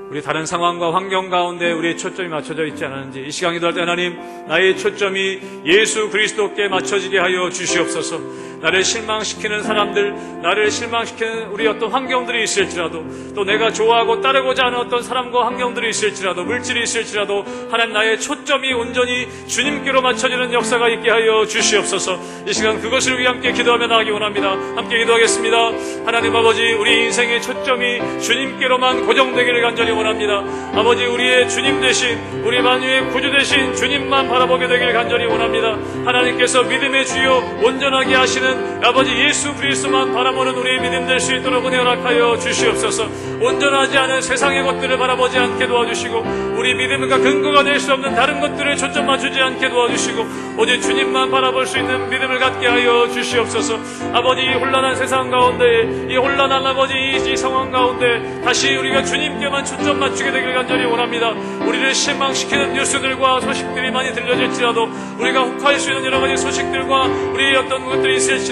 우리 다른 상황과 환경 가운데 우리의 초점이 맞춰져 있지 않은지, 이 시간 기도할 때 하나님, 나의 초점이 예수 그리스도께 맞춰지게 하여 주시옵소서. 나를 실망시키는 사람들, 나를 실망시키는 우리 어떤 환경들이 있을지라도, 또 내가 좋아하고 따르고자 하는 어떤 사람과 환경들이 있을지라도, 물질이 있을지라도, 하나님 나의 초점이 온전히 주님께로 맞춰지는 역사가 있게 하여 주시옵소서. 이 시간 그것을 위해 함께 기도하며 나가기 원합니다. 함께 기도하겠습니다. 하나님 아버지, 우리 인생의 초점이 주님께로만 고정되기를 간절히 원합니다. 아버지, 우리의 주님 되신, 우리 만유의 구주 되신 주님만 바라보게 되기를 간절히 원합니다. 하나님께서 믿음의 주요 온전하게 하시는 아버지 예수 그리스도만 바라보는 우리의 믿음 될 수 있도록 은혜 허락하여 주시옵소서. 온전하지 않은 세상의 것들을 바라보지 않게 도와주시고, 우리 믿음과 근거가 될 수 없는 다른 것들을 초점 맞추지 않게 도와주시고, 오직 주님만 바라볼 수 있는 믿음을 갖게 하여 주시옵소서. 아버지, 이 혼란한 세상 가운데, 이 혼란한 아버지 이 상황 가운데 다시 우리가 주님께만 초점 맞추게 되길 간절히 원합니다. 우리를 실망시키는 뉴스들과 소식들이 많이 들려질지라도, 우리가 혹할 수 있는 여러 가지 소식들과 우리의 어떤 것들이 있을지라도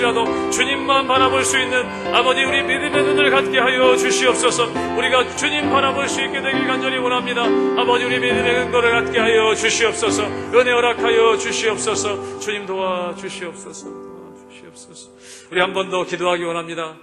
주님만 바라볼 수 있는 아버지 우리 믿음의 눈을 갖게 하여 주시옵소서. 우리가 주님 바라볼 수 있게 되길 간절히 원합니다. 아버지, 우리 믿음의 근거를 갖게 하여 주시옵소서. 은혜 허락하여 주시옵소서. 주님 도와주시옵소서. 우리 한 번 더 기도하기 원합니다.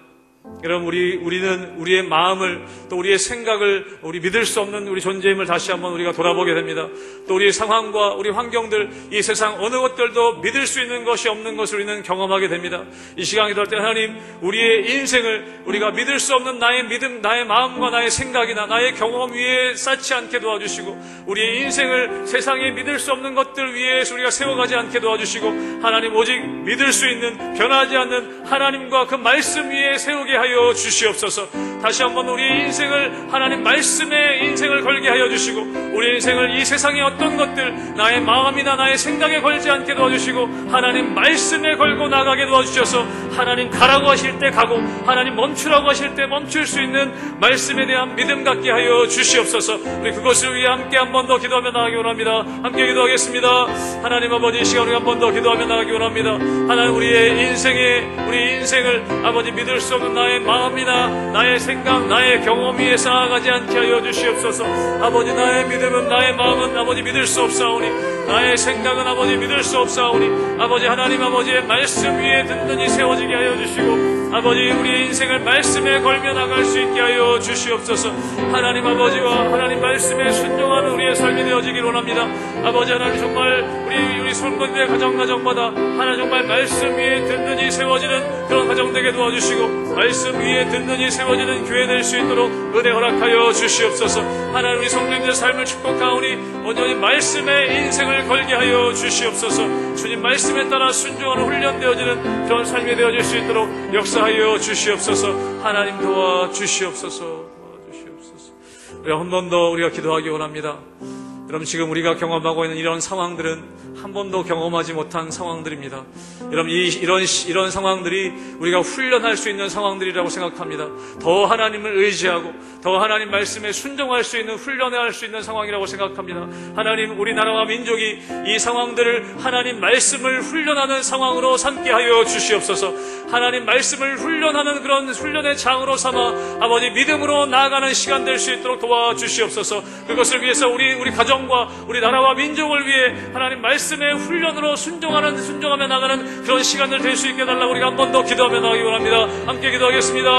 여러분, 우리는 우리의 마음을, 또 우리의 생각을, 우리 믿을 수 없는 우리 존재임을 다시 한번 우리가 돌아보게 됩니다. 또 우리의 상황과 우리 환경들, 이 세상 어느 것들도 믿을 수 있는 것이 없는 것을 우리는 경험하게 됩니다. 이 시간에 기도할 때 하나님, 우리의 인생을 우리가 믿을 수 없는 나의 믿음, 나의 마음과 나의 생각이나 나의 경험 위에 쌓지 않게 도와주시고, 우리의 인생을 세상에 믿을 수 없는 것들 위에 우리가 세워가지 않게 도와주시고, 하나님 오직 믿을 수 있는, 변하지 않는 하나님과 그 말씀 위에 세우게 하여 주시옵소서. 다시 한번 우리의 인생을 하나님 말씀에 인생을 걸게 하여 주시고, 우리 인생을 이 세상의 어떤 것들, 나의 마음이나 나의 생각에 걸지 않게 도와주시고, 하나님 말씀에 걸고 나가게 도와주셔서 하나님 가라고 하실 때 가고, 하나님 멈추라고 하실 때 멈출 수 있는 말씀에 대한 믿음 갖게 하여 주시옵소서. 우리 그것을 위해 함께 한 번 더 기도하며 나가기 원합니다. 함께 기도하겠습니다. 하나님 아버지, 이 시간 우리 한 번 더 기도하며 나가기 원합니다. 하나님, 우리 인생을 아버지 믿을 수 없는 나의 마음이나 나의 생각, 나의 경험 위에 쌓아가지 않게 하여 주시옵소서. 아버지, 나의 믿음은, 나의 마음은 아버지 믿을 수 없사오니, 나의 생각은 아버지 믿을 수 없사오니, 아버지 하나님 아버지의 말씀 위에 든든히 세워지게 하여 주시고, 아버지 우리의 인생을 말씀에 걸며 나갈 수 있게 하여 주시옵소서. 하나님 아버지와 하나님 말씀에 순종하는 우리의 삶이 되어지길 원합니다. 아버지 하나님, 정말 우리 성도들의 가정마다 하나님 정말 말씀 위에 든든히 세워지는 그런 가정 되게 도와주시고, 말씀 위에 든든히 세워지는 교회 될 수 있도록 은혜 허락하여 주시옵소서. 하나님, 우리 성도님들의 삶을 축복하오니 온전히 말씀에 인생을 걸게 하여 주시옵소서. 주님 말씀에 따라 순종하는 훈련되어지는 그런 삶이 되어질 수 있도록 역사하여 주시옵소서. 하나님 도와주시옵소서. 우리 한 번 더 우리가 기도하기 원합니다. 여러분, 지금 우리가 경험하고 있는 이런 상황들은 한 번도 경험하지 못한 상황들입니다. 여러분, 이런 상황들이 우리가 훈련할 수 있는 상황들이라고 생각합니다. 더 하나님을 의지하고 더 하나님 말씀에 순종할 수 있는, 훈련할 수 있는 상황이라고 생각합니다. 하나님, 우리나라와 민족이 이 상황들을 하나님 말씀을 훈련하는 상황으로 삼게 하여 주시옵소서. 하나님 말씀을 훈련하는 그런 훈련의 장으로 삼아 아버지 믿음으로 나아가는 시간 될 수 있도록 도와주시옵소서. 그것을 위해서 우리 가정과 우리 나라와 민족을 위해 하나님 말씀의 훈련으로 순종하며 나가는 그런 시간들 될 수 있게 해달라고 우리가 한 번 더 기도하며 나가기 원합니다. 함께 기도하겠습니다.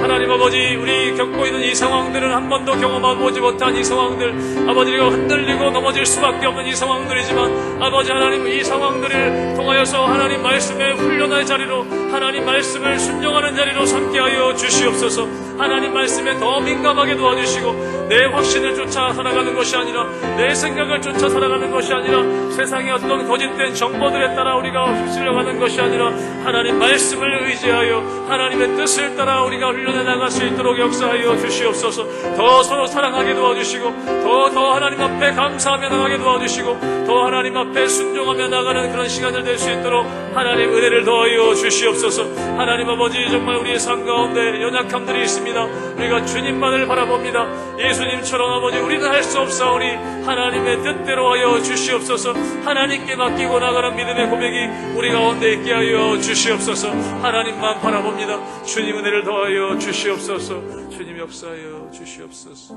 하나님 아버지, 우리 겪고 있는 이 상황들은 한 번도 경험해보지 못한 이 상황들, 아버지가 흔들리고 넘어질 수밖에 없는 이 상황들이지만 아버지 하나님, 이 상황들을 통하여서 하나님 말씀의 훈련의 자리로, 하나님 말씀을 순종하는 자리로 삼게 하여 주시옵소서. 하나님 말씀에 더 민감하게 도와주시고 내 확신을 쫓아 살아가는 것이 아니라, 내 생각을 쫓아 살아가는 것이 아니라, 세상의 어떤 거짓된 정보들에 따라 우리가 휩쓸려가는 것이 아니라 하나님 말씀을 의지하여 하나님의 뜻을 따라 우리가 훈련해 나갈 수 있도록 역사하여 주시옵소서. 더 서로 사랑하게 도와주시고 더 하나님 앞에 감사하며 나가게 도와주시고 더 하나님 앞에 순종하며 나가는 그런 시간을 될 수 있도록 하나님 은혜를 더하여 주시옵소서. 하나님 아버지, 정말 우리의 삶 가운데 연약함들이 있습니다. 우리가 주님만을 바라봅니다. 예수님처럼 아버지, 우리는 할 수 없사오니 하나님의 뜻대로 하여 주시옵소서. 하나님께 맡기고 나가는 믿음의 고백이 우리 가운데 있게 하여 주시옵소서. 하나님만 바라봅니다. 주님 은혜를 더하여 주시옵소서. 주님 역사하여 주시옵소서.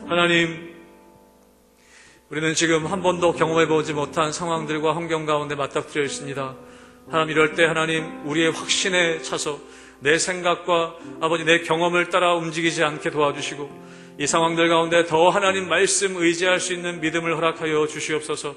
하나님, 우리는 지금 한 번도 경험해보지 못한 상황들과 환경 가운데 맞닥뜨려 있습니다. 하나님, 이럴 때 하나님, 우리의 확신에 차서 내 생각과 아버지 내 경험을 따라 움직이지 않게 도와주시고 이 상황들 가운데 더 하나님 말씀 의지할 수 있는 믿음을 허락하여 주시옵소서.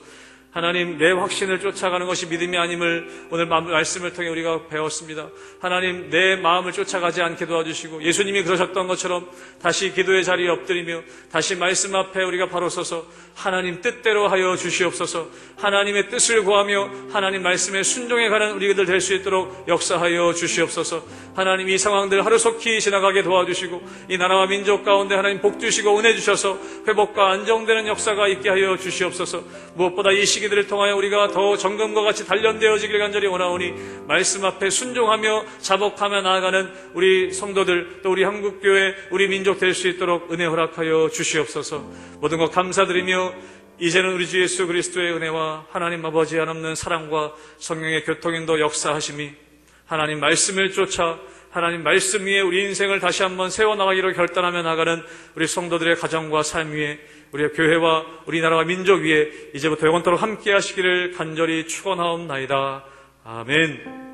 하나님, 내 확신을 쫓아가는 것이 믿음이 아님을 오늘 말씀을 통해 우리가 배웠습니다. 하나님, 내 마음을 쫓아가지 않게 도와주시고 예수님이 그러셨던 것처럼 다시 기도의 자리에 엎드리며 다시 말씀 앞에 우리가 바로 서서 하나님 뜻대로 하여 주시옵소서. 하나님의 뜻을 구하며 하나님 말씀에 순종해 가는 우리들 될 수 있도록 역사하여 주시옵소서. 하나님, 이 상황들 하루속히 지나가게 도와주시고 이 나라와 민족 가운데 하나님 복 주시고 은혜 주셔서 회복과 안정되는 역사가 있게 하여 주시옵소서. 무엇보다 이 시기들을 통하여 우리가 더 정금과 같이 단련되어지길 간절히 원하오니 말씀 앞에 순종하며 자복하며 나아가는 우리 성도들, 또 우리 한국교회, 우리 민족 될 수 있도록 은혜 허락하여 주시옵소서. 모든 것 감사드리며 이제는 우리 주 예수 그리스도의 은혜와 하나님 아버지 한없는 사랑과 성령의 교통인도 역사하심이 하나님 말씀을 쫓아 하나님 말씀 위에 우리 인생을 다시 한번 세워나가기로 결단하며 나가는 우리 성도들의 가정과 삶 위에, 우리의 교회와 우리나라와 민족 위에 이제부터 영원토록 함께 하시기를 간절히 축원하옵나이다. 아멘.